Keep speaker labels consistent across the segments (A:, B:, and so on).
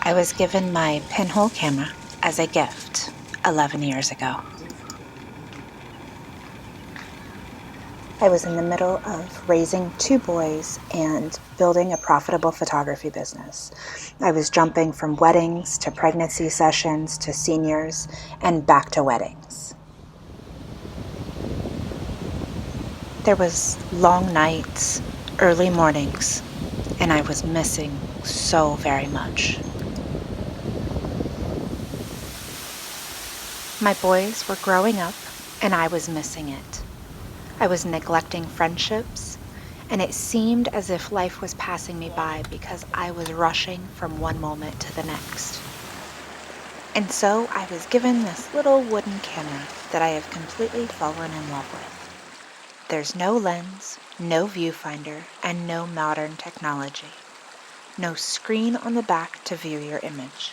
A: I was given my Pinhole camera as a gift 11 years ago. I was in the middle of raising two boys and building a profitable photography business. I was jumping from weddings to pregnancy sessions to seniors and back to weddings. There was long nights, early mornings, and I was missing so very much. My boys were growing up, and I was missing it. I was neglecting friendships, and it seemed as if life was passing me by because I was rushing from one moment to the next. And so I was given this little wooden camera that I have completely fallen in love with. There's no lens, no viewfinder, and no modern technology. No screen on the back to view your image.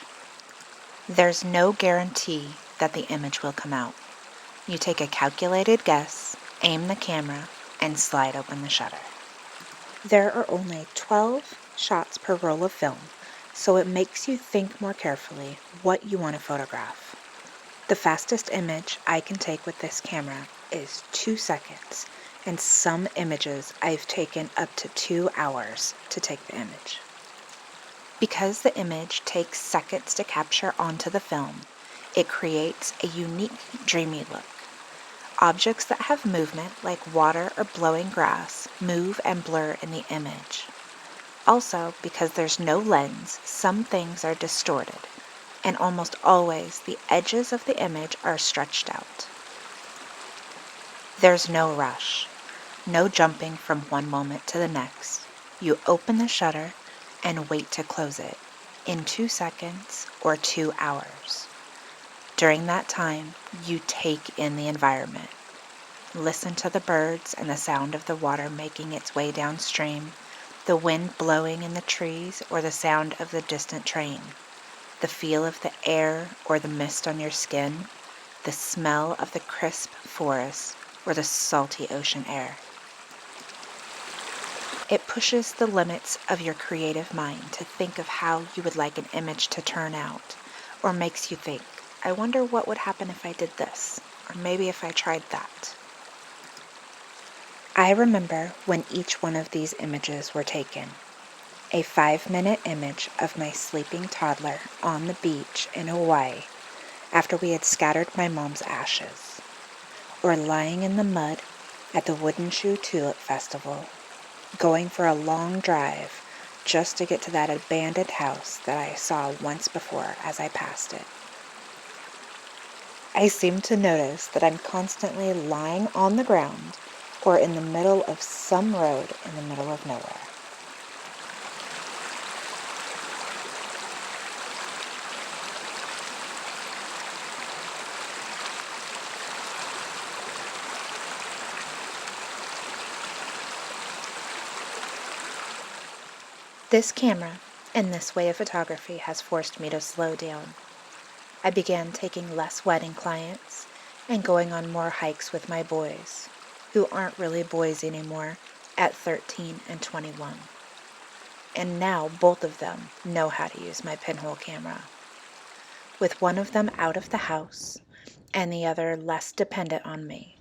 A: There's no guarantee that the image will come out. You take a calculated guess, aim the camera, and slide open the shutter. There are only 12 shots per roll of film, so it makes you think more carefully what you want to photograph. The fastest image I can take with this camera is 2 seconds, and some images I've taken up to 2 hours to take the image. Because the image takes seconds to capture onto the film, it creates a unique, dreamy look. Objects that have movement, like water or blowing grass, move and blur in the image. Also, because there's no lens, some things are distorted, and almost always the edges of the image are stretched out. There's no rush, no jumping from one moment to the next. You open the shutter and wait to close it in 2 seconds or 2 hours. During that time, you take in the environment. Listen to the birds and the sound of the water making its way downstream, the wind blowing in the trees or the sound of the distant train, the feel of the air or the mist on your skin, the smell of the crisp forest or the salty ocean air. It pushes the limits of your creative mind to think of how you would like an image to turn out, or makes you think, I wonder what would happen if I did this, or maybe if I tried that. I remember when each one of these images were taken. A 5-minute image of my sleeping toddler on the beach in Hawaii after we had scattered my mom's ashes, or lying in the mud at the Wooden Shoe Tulip Festival, going for a long drive just to get to that abandoned house that I saw once before as I passed it. I seem to notice that I'm constantly lying on the ground or in the middle of some road in the middle of nowhere. This camera and this way of photography has forced me to slow down. I began taking less wedding clients and going on more hikes with my boys, who aren't really boys anymore at 13 and 21. And now both of them know how to use my Pinhole camera. With one of them out of the house and the other less dependent on me,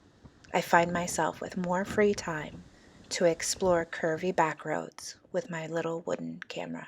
A: I find myself with more free time to explore curvy back roads with my little wooden camera.